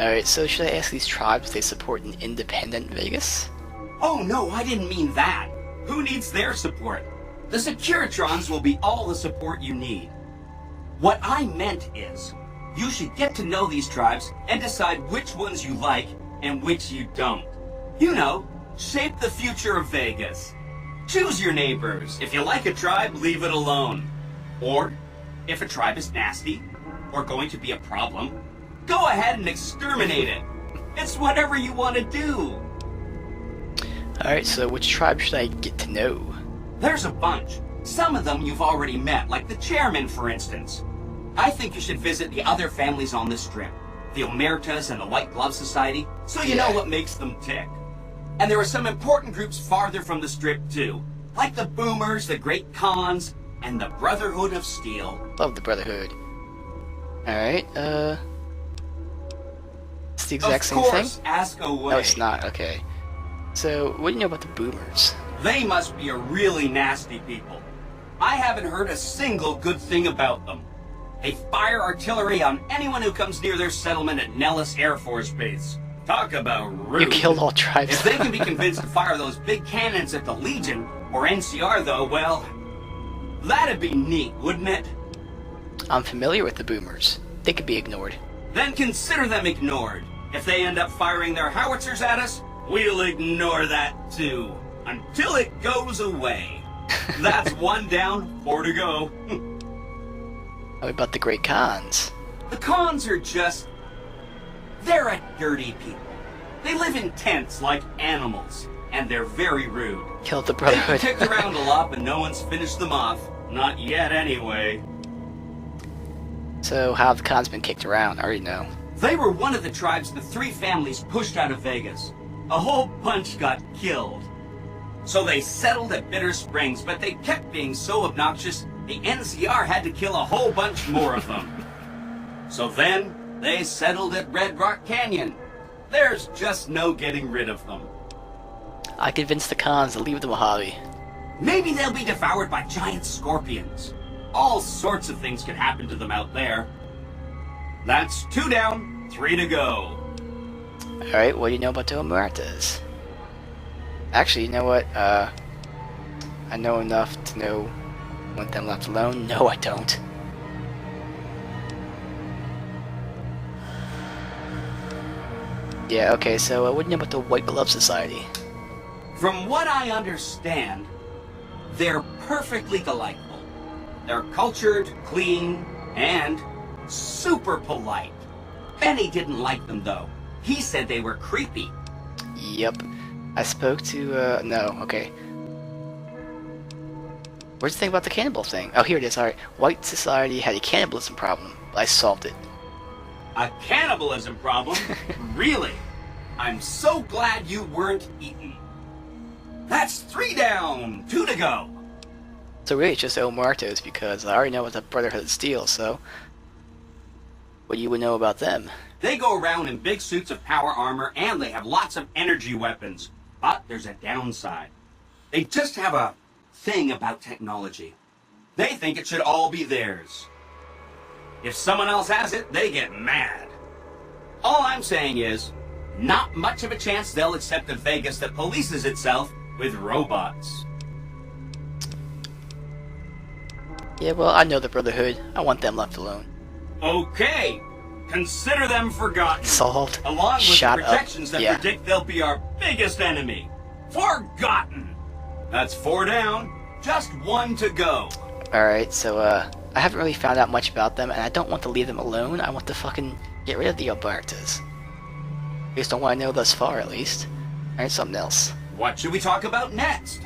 Alright, so should I ask these tribes if they support an independent Vegas? Oh no, I didn't mean that. Who needs their support? The Securitrons will be all the support you need. What I meant is, you should get to know these tribes and decide which ones you like and which you don't. You know, shape the future of Vegas. Choose your neighbors. If you like a tribe, leave it alone. Or, if a tribe is nasty, or going to be a problem, go ahead and exterminate it. It's whatever you want to do. Alright, so which tribe should I get to know? There's a bunch. Some of them you've already met, like the chairman, for instance. I think you should visit the other families on the strip, the Omertas and the White Glove Society, so you know what makes them tick. And there are some important groups farther from the strip, too, like the Boomers, the Great Khans, and the Brotherhood of Steel. Love the Brotherhood. Alright, it's the exact same thing? Of course, ask away. No, it's not, okay. So, what do you know about the Boomers? They must be a really nasty people. I haven't heard a single good thing about them. They fire artillery on anyone who comes near their settlement at Nellis Air Force Base. Talk about rude. You killed all tribes. If they can be convinced to fire those big cannons at the Legion, or NCR though, well, that'd be neat, wouldn't it? I'm familiar with the Boomers. They could be ignored. Then consider them ignored. If they end up firing their howitzers at us, we'll ignore that too. Until it goes away. That's 1 down, 4 to go. What about the Great Khans? The Khans are just... they're a dirty people. They live in tents like animals, and they're very rude. Killed the They've Brotherhood. been kicked around a lot, but no one's finished them off. Not yet, anyway. So, how have the Khans been kicked around? I already know. They were one of the tribes the 3 families pushed out of Vegas. A whole bunch got killed. So they settled at Bitter Springs, but they kept being so obnoxious, the NCR had to kill a whole bunch more of them. So then, they settled at Red Rock Canyon. There's just no getting rid of them. I convinced the Khans to leave the Mojave. Maybe they'll be devoured by giant scorpions. All sorts of things could happen to them out there. That's 2 down, 3 to go. Alright, what do you know about the Omertas? Actually, you know what? I know enough to know want them left alone. No, I don't. Yeah, okay, so what do you know about the White Glove Society? From what I understand, they're perfectly delightful. They're cultured, clean, and super polite. Benny didn't like them, though. He said they were creepy. Yep. I spoke to, no, okay. Where's the thing about the cannibal thing? Oh, here it is, alright. White Society had a cannibalism problem. I solved it. A cannibalism problem? Really? I'm so glad you weren't eaten. That's 3 down, 2 to go. So really, it's just El Muertos, because I already know what the Brotherhood of Steel, so... what do you know about them? They go around in big suits of power armor, and they have lots of energy weapons. But there's a downside. They just have a thing about technology. They think it should all be theirs. If someone else has it, they get mad. All I'm saying is, not much of a chance they'll accept a Vegas that polices itself with robots. Yeah, well, I know the Brotherhood. I want them left alone. Okay. Consider them forgotten. Solved. Along with Shut the projections up. that Yeah. predict they'll be our biggest enemy. Forgotten. That's 4 down. Just 1 to go. Alright, so, I haven't really found out much about them, and I don't want to leave them alone. I want to fucking get rid of the Albertas. Based on what I know thus far, at least. Alright, something else. What should we talk about next?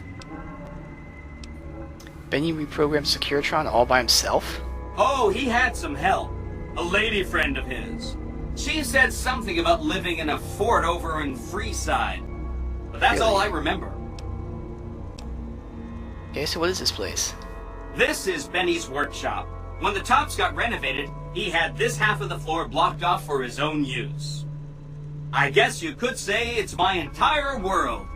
Benny reprogrammed Securitron all by himself? Oh, he had some help. A lady friend of his. She said something about living in a fort over in Freeside. But that's Really? all I remember. Okay, so what is this place? This is Benny's workshop. When the tops got renovated, he had this half of the floor blocked off for his own use. I guess you could say it's my entire world.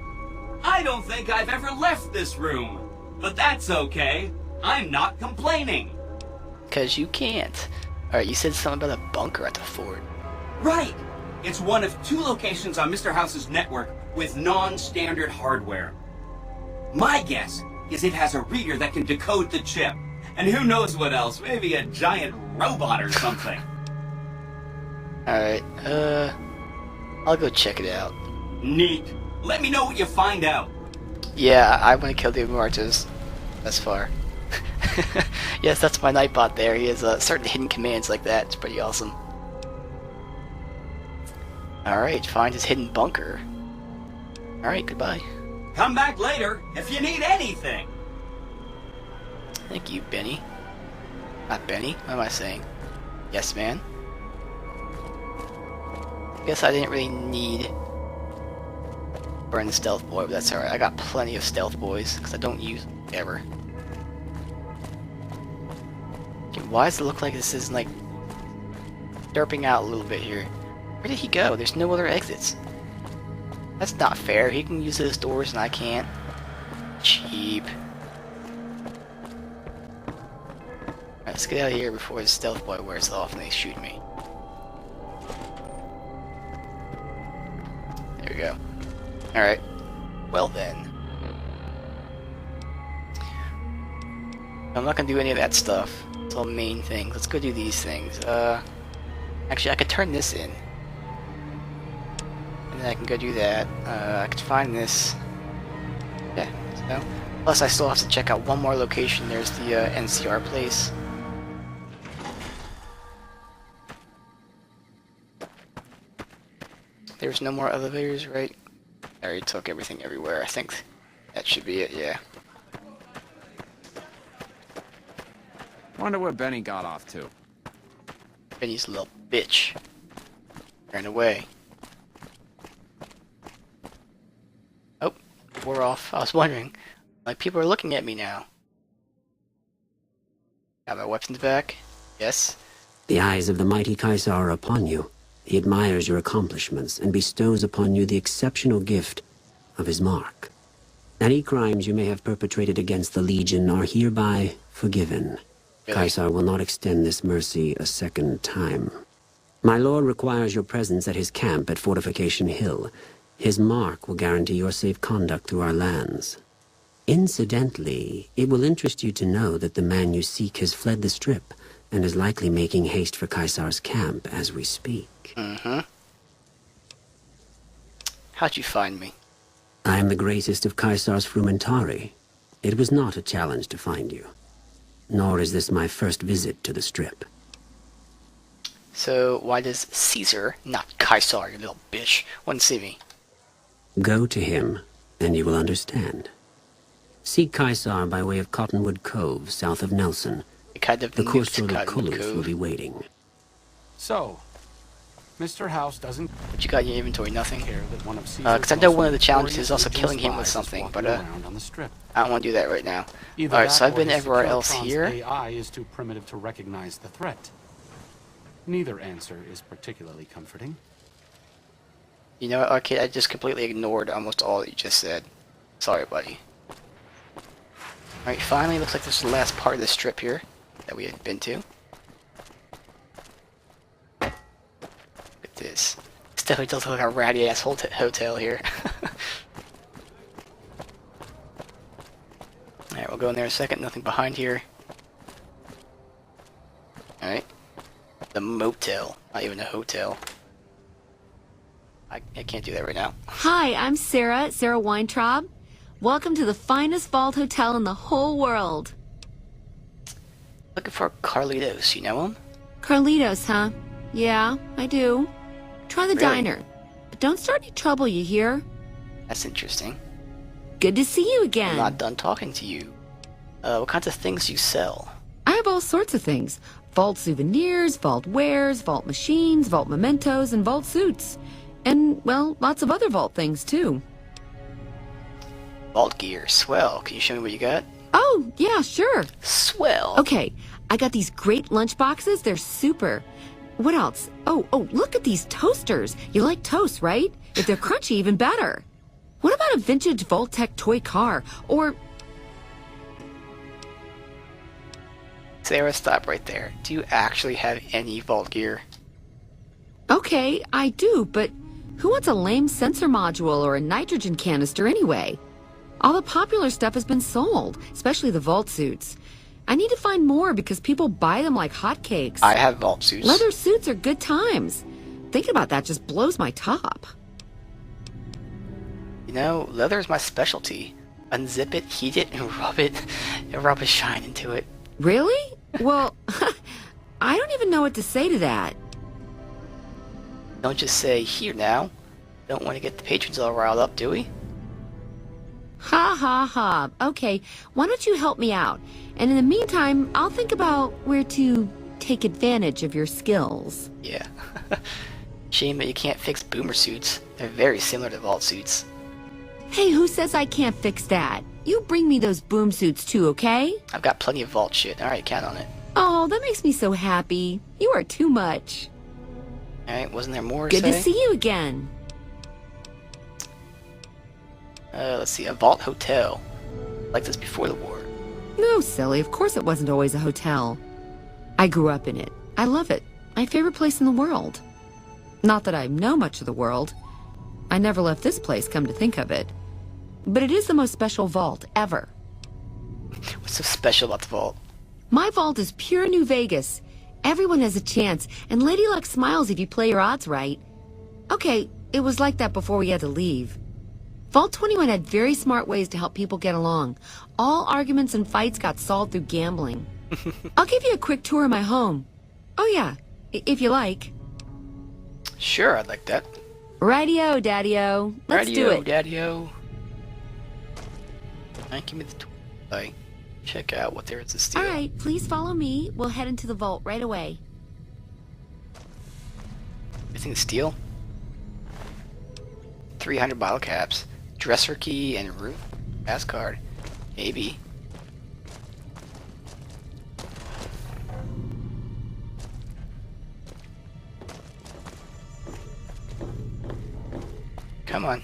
I don't think I've ever left this room. But that's okay. I'm not complaining. 'Cause you can't. Alright, you said something about a bunker at the fort. Right. It's one of 2 locations on Mr. House's network with non-standard hardware. My guess is it has a reader that can decode the chip. And who knows what else, maybe a giant robot or something. Alright, I'll go check it out. Neat. Let me know what you find out. Yeah, I want to kill the Martas. Thus far. Yes, that's my Nightbot there. He has certain hidden commands like that. It's pretty awesome. Alright, find his hidden bunker. Alright, goodbye. Come back later if you need anything. Thank you, Benny. Not Benny, what am I saying? Yes, man. Guess I didn't really need burn the stealth boy, but that's alright. I got plenty of stealth boys, because I don't use them ever. Okay, why does it look like this is like derping out a little bit here? Where did he go? There's no other exits. That's not fair. He can use those doors and I can't. Cheap. Alright, let's get out of here before his stealth boy wears off and they shoot me. There we go. Alright. Well then. I'm not gonna do any of that stuff. It's all main things. Let's go do these things. Actually I could turn this in. And then I can go do that. I could find this. Yeah, so. Plus I still have to check out one more location. There's the NCR place. There's no more elevators, right? I already took everything everywhere. I think that should be it, yeah. Wonder where Benny got off to. Benny's a little bitch. Ran away. Oh, we're off. I was wondering. Like, people are looking at me now. Got my weapons back? Yes. The eyes of the mighty Caesar are upon you. He admires your accomplishments and bestows upon you the exceptional gift of his mark. Any crimes you may have perpetrated against the Legion are hereby forgiven. Really? Caesar will not extend this mercy a second time. My lord requires your presence at his camp at Fortification Hill. His mark will guarantee your safe conduct through our lands. Incidentally, it will interest you to know that the man you seek has fled the Strip and is likely making haste for Caesar's camp as we speak. Mm-hmm. How'd you find me? I am the greatest of Caesar's frumentari. It was not a challenge to find you. Nor is this my first visit to the Strip. So, why does Caesar, not Caesar, you little bitch, want to see me? Go to him, and you will understand. Seek Caesar by way of Cottonwood Cove, south of Nelson. The Corso de Culus will be waiting. So, Mr. House doesn't What you got in your inventory? Nothing? care that one of Because I know one of the challenges is also killing him with something, but I don't want to do that right now. Alright, so I've been everywhere else here. AI is too primitive to recognize the threat. Neither answer is particularly comforting. You know what, Arcade, I just completely ignored almost all that you just said. Sorry, buddy. Alright, finally, looks like this is the last part of the Strip here that we had been to. Look at this. This definitely does look like a ratty-ass hotel here. Alright, we'll go in there in a second. Nothing behind here. Alright. The motel. Not even a hotel. I can't do that right now. Hi, I'm Sarah Weintraub. Welcome to the finest vault hotel in the whole world. Looking for Carlitos, you know him? Carlitos, huh? Yeah, I do. Try the Really? diner. But don't start any trouble, you hear? That's interesting. Good to see you again. I'm not done talking to you. What kinds of things do you sell? I have all sorts of things. Vault souvenirs, vault wares, vault machines, vault mementos, and vault suits. And, well, lots of other vault things, too. Vault gear. Swell. Can you show me what you got? Oh, yeah, sure. Swell. Okay, I got these great lunch boxes. They're super. What else? Oh, look at these toasters. You like toast, right? If they're crunchy, even better. What about a vintage Vault-Tec toy car? Or... Sarah, stop right there. Do you actually have any vault gear? Okay, I do, but who wants a lame sensor module or a nitrogen canister anyway? All the popular stuff has been sold, especially the vault suits. I need to find more because people buy them like hotcakes. I have vault suits. Leather suits are good times. Thinking about that just blows my top. You know, leather is my specialty. Unzip it, heat it, and rub a shine into it. Really? Well, I don't even know what to say to that. Don't just say, here now. Don't want to get the patrons all riled up, do we? Ha ha ha. Okay, why don't you help me out? And in the meantime, I'll think about where to take advantage of your skills. Yeah. Shame that you can't fix boomer suits. They're very similar to vault suits. Hey, who says I can't fix that? You bring me those boom suits too, okay? I've got plenty of vault shit. Alright, count on it. Oh, that makes me so happy. You are too much. Alright, wasn't there more? Good to see you again. Let's see, a vault hotel. Like this before the war. No, silly. Of course it wasn't always a hotel. I grew up in it. I love it. My favorite place in the world. Not that I know much of the world. I never left this place, come to think of it. But it is the most special vault ever. What's so special about the vault? My vault is pure New Vegas. Everyone has a chance, and Lady Luck smiles if you play your odds right. Okay, it was like that before we had to leave. Vault 21 had very smart ways to help people get along. All arguments and fights got solved through gambling. I'll give you a quick tour of my home. Oh yeah, if you like. Sure, I'd like that. Rightio, Daddy-o. Let's do it. Daddy-o. Alright, give me the tour. Like, check out what there is to steal. Alright, please follow me. We'll head into the vault right away. Anything to steal? 300 bottle caps. Dresser key and room pass card. Maybe. Come on.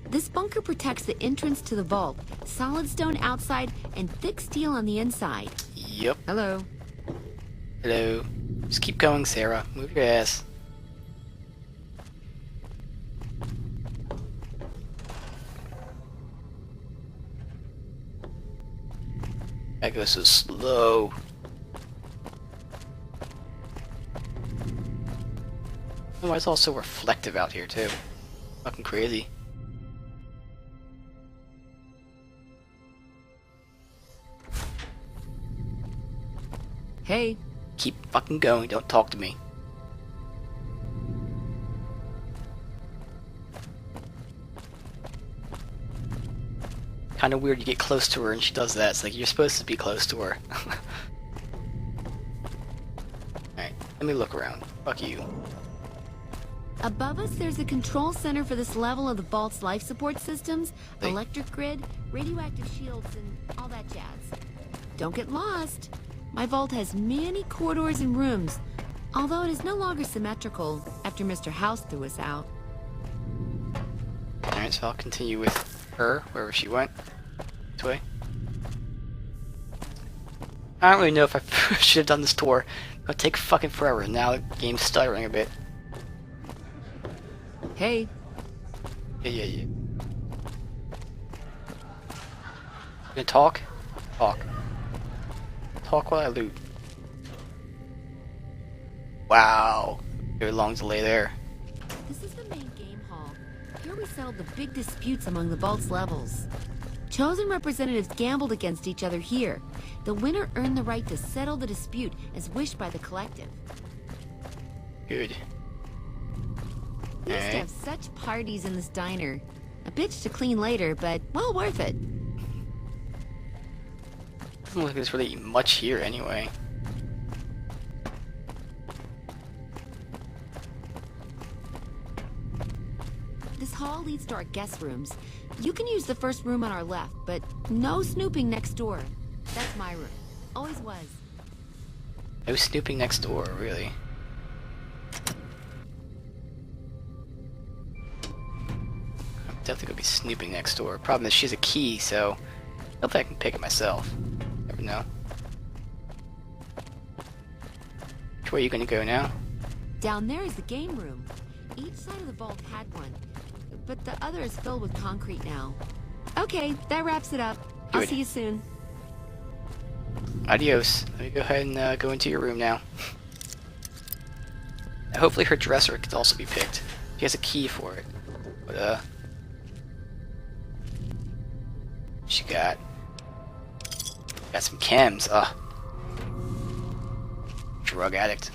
This bunker protects the entrance to the vault. Solid stone outside and thick steel on the inside. Yep. Hello. Hello. Just keep going, Sarah. Move your ass. That goes so slow. Oh, it's also reflective out here too. Fucking crazy. Hey. Keep fucking going, don't talk to me. Kinda weird you get close to her and she does that. It's like you're supposed to be close to her. Alright, let me look around. Fuck you. Above us, there's a control center for this level of the vault's life support systems, Hey. electric grid, radioactive shields, and all that jazz. Don't get lost. My vault has many corridors and rooms, although it is no longer symmetrical after Mr. House threw us out. Alright, so I'll continue with her, wherever she went. This way. I don't really know if I should have done this tour. It'll take fucking forever. Now the game's stuttering a bit. Hey. Yeah. You gonna talk? Talk. Talk while I loot. Wow. Very long delay there. This is the main game hall. Here we settled the big disputes among the vault's levels. Chosen representatives gambled against each other here. The winner earned the right to settle the dispute as wished by the collective. Good. We used to have such parties in this diner. A bitch to clean later, but well worth it. Doesn't look like there's really much here anyway. This hall leads to our guest rooms. You can use the first room on our left, but no snooping next door. That's my room. Always was. No snooping next door, really. I'm definitely gonna be snooping next door. Problem is she's a key, so hopefully I can pick it myself. Never know. Which way are you gonna go now? Down there is the game room. Each side of the vault had one, but the other is filled with concrete now. Okay, that wraps it up. I'll Good. see you soon. Adios. Let me go ahead and go into your room now. Hopefully her dresser could also be picked. She has a key for it. But, she got some chems. Drug addict.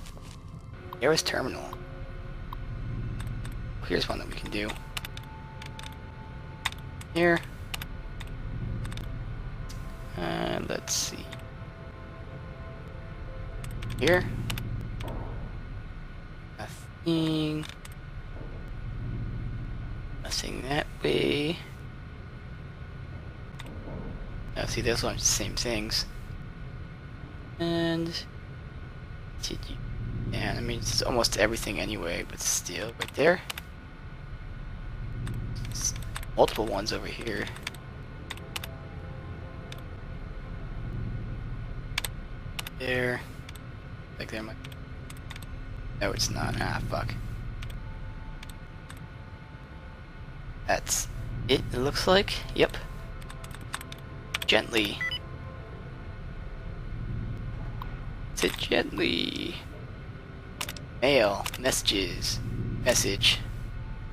Air's terminal. Here's one that we can do. Here. And let's see. Here. Nothing. Nothing that way. Now see, those are the same things. And yeah, I mean it's almost everything anyway, but still, right there. There's multiple ones over here. There. Like there might. No, it's not. Ah, fuck. That's it. It looks like. Yep. Gently. Sit gently. Mail. Messages. Message.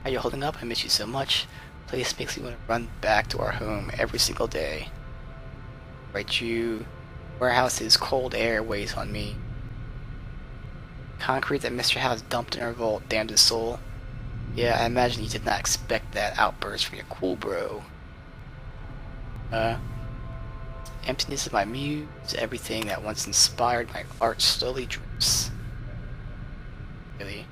How you holding up? I miss you so much. Place makes me want to run back to our home every single day. Write you. Warehouse's cold air weighs on me. Concrete that Mr. House dumped in our vault, damned his soul. Yeah, I imagine you did not expect that outburst from your cool bro. Emptiness of my muse, everything that once inspired my art slowly drips. Really?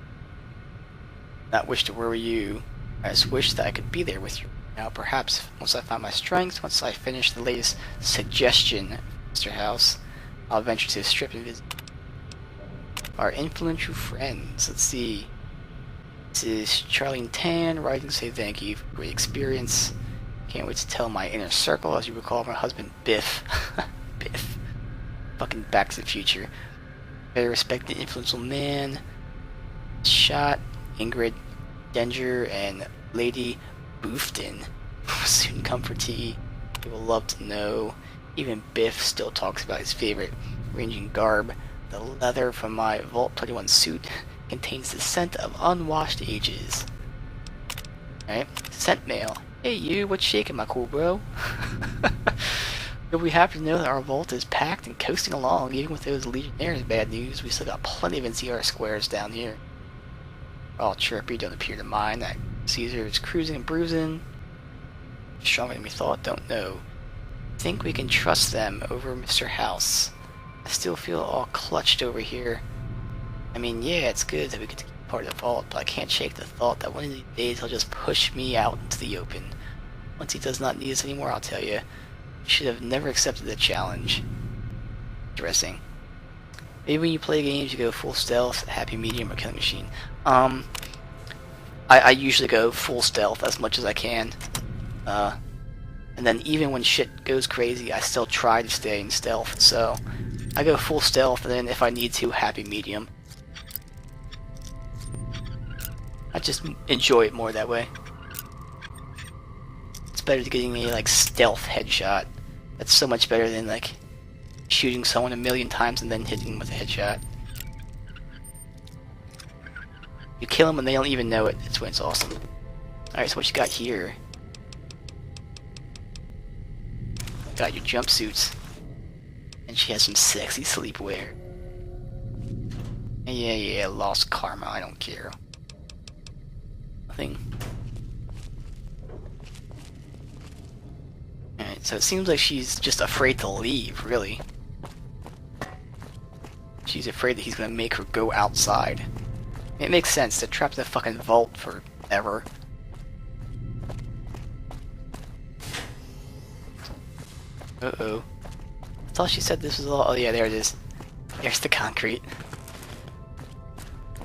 Not wish to worry you. I just wish that I could be there with you. Now perhaps once I find my strength, once I finish the latest suggestion, Mr. House, I'll venture to strip and visit our influential friends. Let's see. This is Charlene Tan writing to say thank you for a great experience. Can't wait to tell my inner circle, as you recall my husband Biff. Biff. Fucking Back to the Future. Very respected, influential man. Shot, Ingrid Denger, and Lady Boofton will soon come for tea. You will love to know. Even Biff still talks about his favorite ranging garb. The leather from my Vault 21 suit contains the scent of unwashed ages. Alright, scent mail. Hey you, what's shaking, my cool bro? You'll be happy to know that our vault is packed and coasting along. Even with those Legionnaires bad news, we still got plenty of NCR squares down here. All chirpy, don't appear to mind that Caesar is cruising and bruising. Stronger than we thought, don't know. Think we can trust them over Mr. House. I still feel all clutched over here. I mean, yeah, it's good that we get to keep part of the vault, but I can't shake the thought that one of these days he'll just push me out into the open. Once he does not need us anymore, I'll tell you, you should have never accepted the challenge. Interesting. Maybe when you play games, you go full stealth, happy medium, or killing machine. I usually go full stealth as much as I can. And then even when shit goes crazy, I still try to stay in stealth, so I go full stealth, and then if I need to, happy medium. I just enjoy it more that way. It's better than getting a like stealth headshot. That's so much better than like shooting someone a million times and then hitting them with a headshot. You kill them and they don't even know it. That's when it's awesome. Alright, so what you got here? Got your jumpsuits. And she has some sexy sleepwear. Yeah, lost karma, I don't care. Nothing. Alright, so it seems like she's just afraid to leave, really. She's afraid that he's gonna make her go outside. It makes sense, they're trapped in a fucking vault forever. Uh-oh. I thought she said this was all... Oh yeah, there it is. There's the concrete.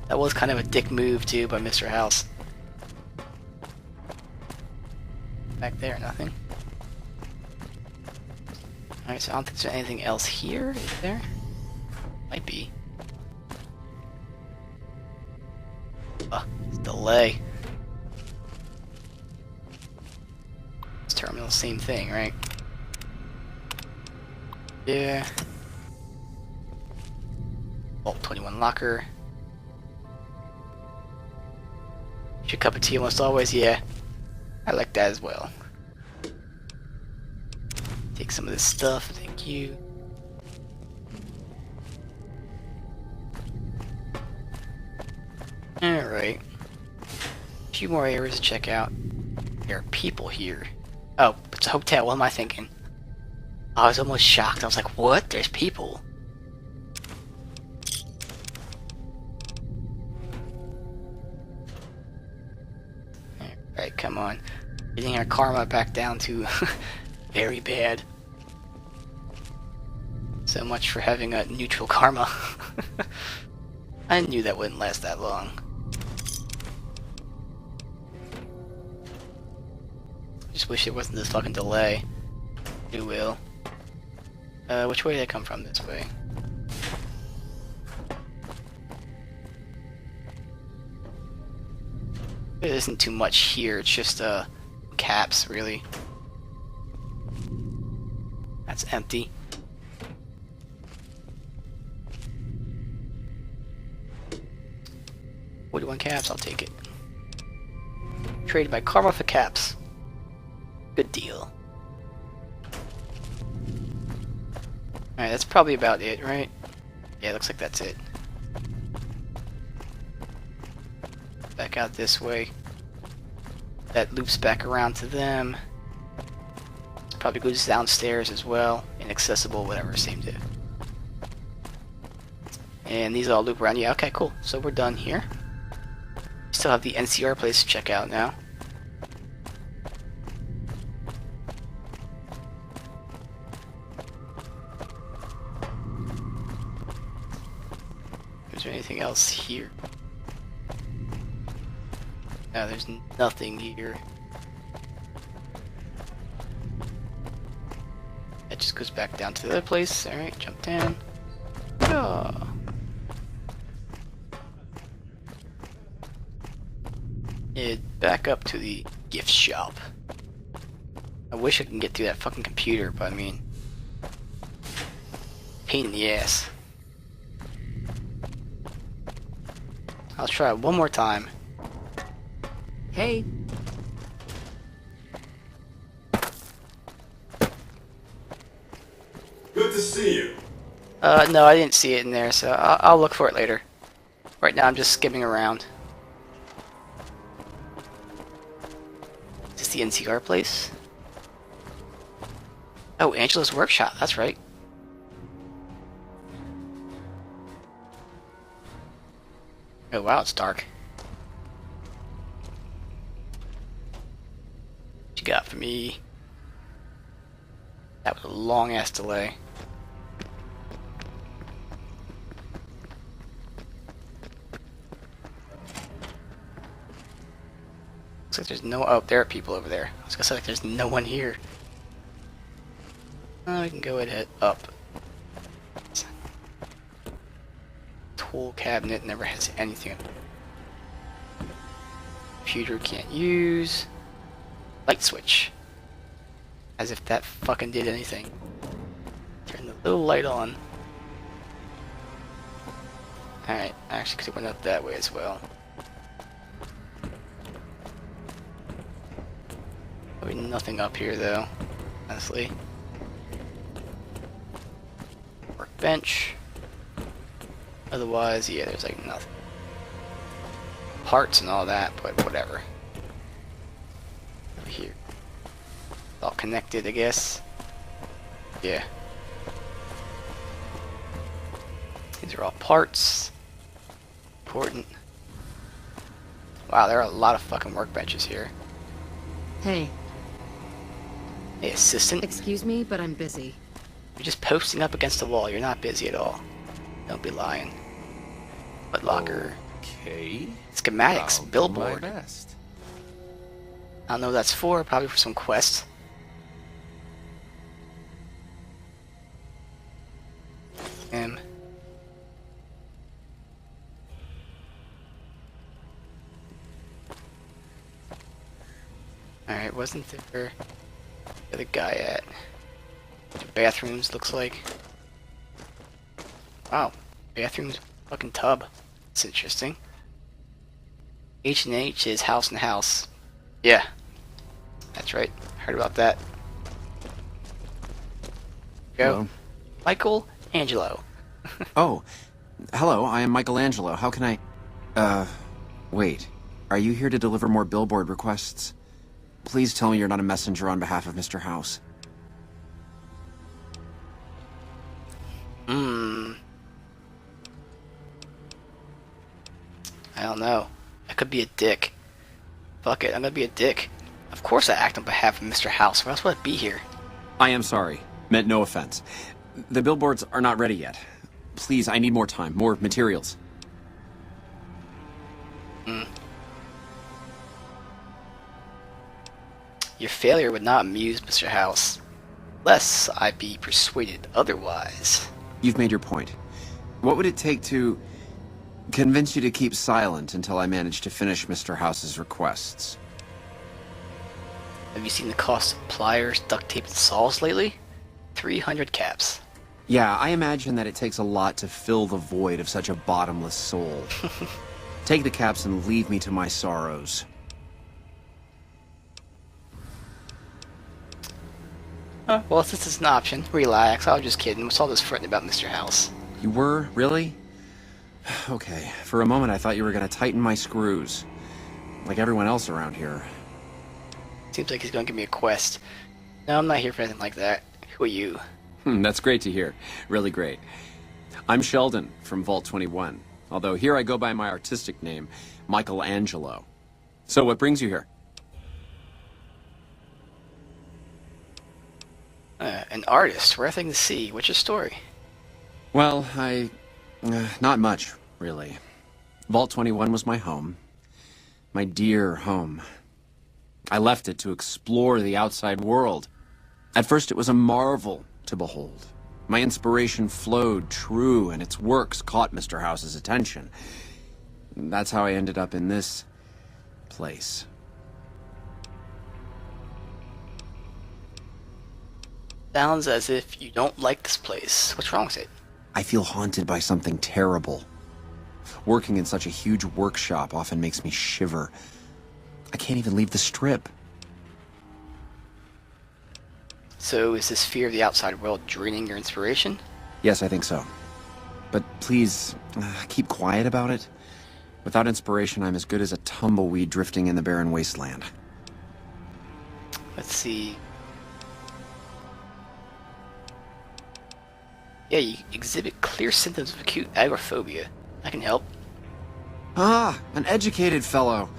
That was kind of a dick move, too, by Mr. House. Back there, nothing. Alright, so I don't think there's anything else here, is there? Might be. delay. This terminal, same thing, right? Yeah. Vault 21 locker. Your cup of tea almost always, yeah. I like that as well. Take some of this stuff, thank you. Alright. A few more areas to check out. There are people here. Oh, it's a hotel, what am I thinking? I was almost shocked. I was like, what? There's people. Alright, come on. Getting our karma back down to very bad. So much for having a neutral karma. I knew that wouldn't last that long. Just wish it wasn't this fucking delay. It will. Which way did I come from? This way. There isn't too much here, it's just caps, really. That's empty. $41 caps, I'll take it. Traded by karma for caps. Good deal. Alright, that's probably about it, right? Yeah, looks like that's it. Back out this way. That loops back around to them. Probably goes downstairs as well. Inaccessible, whatever, same diff. And these all loop around. Yeah, okay, cool. So we're done here. Still have the NCR place to check out now. Is there anything else here? No, there's nothing here. That just goes back down to the other place. Alright, jump down. Oh. Head back up to the gift shop. I wish I could get through that fucking computer, but I mean... pain in the ass. I'll try it one more time. Hey. Good to see you. No, I didn't see it in there, so I'll look for it later. Right now I'm just skimming around. Is this the NCR place? Oh, Angela's workshop, that's right. Oh wow, it's dark. What you got for me? That was a long ass delay. Looks like there's no... oh, there are people over there. I was gonna say like there's no one here. We can go ahead up. Tool cabinet never has anything. Computer can't use. Light switch. As if that fucking did anything. Turn the little light on. Alright, I actually could have went up that way as well. Probably nothing up here though, honestly. Workbench. Otherwise, yeah, there's like nothing. Parts and all that, but whatever. Over here. All connected, I guess. Yeah. These are all parts. Important. Wow, there are a lot of fucking workbenches here. Hey. Hey, assistant. Excuse me, but I'm busy. You're just posting up against the wall. You're not busy at all. Don't be lying. But locker. Okay. Schematics. I'll do Billboard. my best. I don't know what that's for. Probably for some quest. Alright, wasn't there the other guy at? The bathrooms, looks like. Wow, bathrooms, fucking tub. That's interesting. H&H is house and house. Yeah, that's right. Heard about that. Go. Hello. Michael Angelo. Oh, hello, I am Michelangelo. How can I... wait. Are you here to deliver more billboard requests? Please tell me you're not a messenger on behalf of Mr. House. I don't know. I could be a dick. Fuck it, I'm gonna be a dick. Of course I act on behalf of Mr. House, or else would I be here? I am sorry. Meant no offense. The billboards are not ready yet. Please, I need more time, more materials. Your failure would not amuse Mr. House, lest I be persuaded otherwise. You've made your point. What would it take to convince you to keep silent until I manage to finish Mr. House's requests? Have you seen the cost of pliers, duct tape, and saws lately? 300 caps. Yeah, I imagine that it takes a lot to fill the void of such a bottomless soul. Take the caps and leave me to my sorrows. Well, since it's an option, relax. I was just kidding. What's all this fretting about Mr. House? You were? Really? Okay, for a moment I thought you were gonna tighten my screws. Like everyone else around here. Seems like he's gonna give me a quest. No, I'm not here for anything like that. Who are you? That's great to hear. Really great. I'm Sheldon from Vault 21. Although here I go by my artistic name, Michelangelo. So what brings you here? An artist. Rare thing to see. What's your story? Well, not much, really. Vault 21 was my home. My dear home. I left it to explore the outside world. At first it was a marvel to behold. My inspiration flowed true, and its works caught Mr. House's attention. That's how I ended up in this place. Sounds as if you don't like this place. What's wrong with it? I feel haunted by something terrible. Working in such a huge workshop often makes me shiver. I can't even leave the strip. So is this fear of the outside world draining your inspiration? Yes, I think so. But please, keep quiet about it. Without inspiration, I'm as good as a tumbleweed drifting in the barren wasteland. Let's see. Yeah, you exhibit clear symptoms of acute agoraphobia. I can help. Ah, an educated fellow.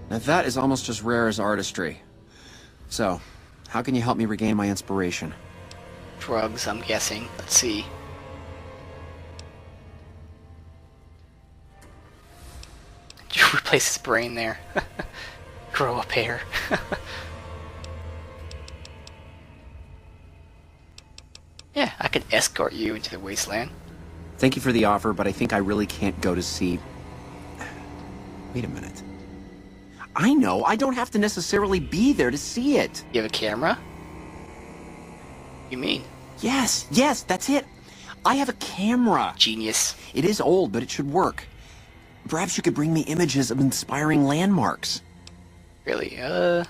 Now that is almost as rare as artistry. So, how can you help me regain my inspiration? Drugs, I'm guessing. Let's see. Did you replace his brain there? Grow up hair. Yeah, I could escort you into the wasteland. Thank you for the offer, but I think I really can't go to see... Wait a minute. I know, I don't have to necessarily be there to see it. You have a camera? You mean? Yes, that's it. I have a camera. Genius. It is old, but it should work. Perhaps you could bring me images of inspiring landmarks. Really, you know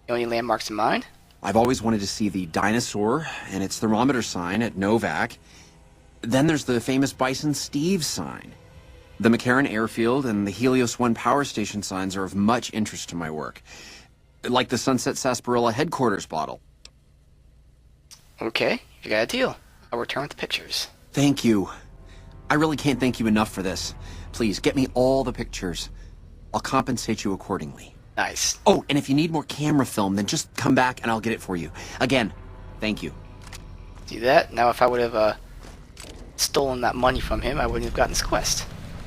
any landmarks in mind? I've always wanted to see the dinosaur and its thermometer sign at Novak. Then there's the famous Bison Steve sign. The McCarran Airfield and the Helios 1 power station signs are of much interest to my work. Like the Sunset Sarsaparilla headquarters bottle. Okay, you got a deal. I'll return with the pictures. Thank you. I really can't thank you enough for this. Please, get me all the pictures. I'll compensate you accordingly. Nice. Oh, and if you need more camera film, then just come back and I'll get it for you. Again, thank you. Do that. Now if I would have stolen that money from him, I wouldn't have gotten this quest.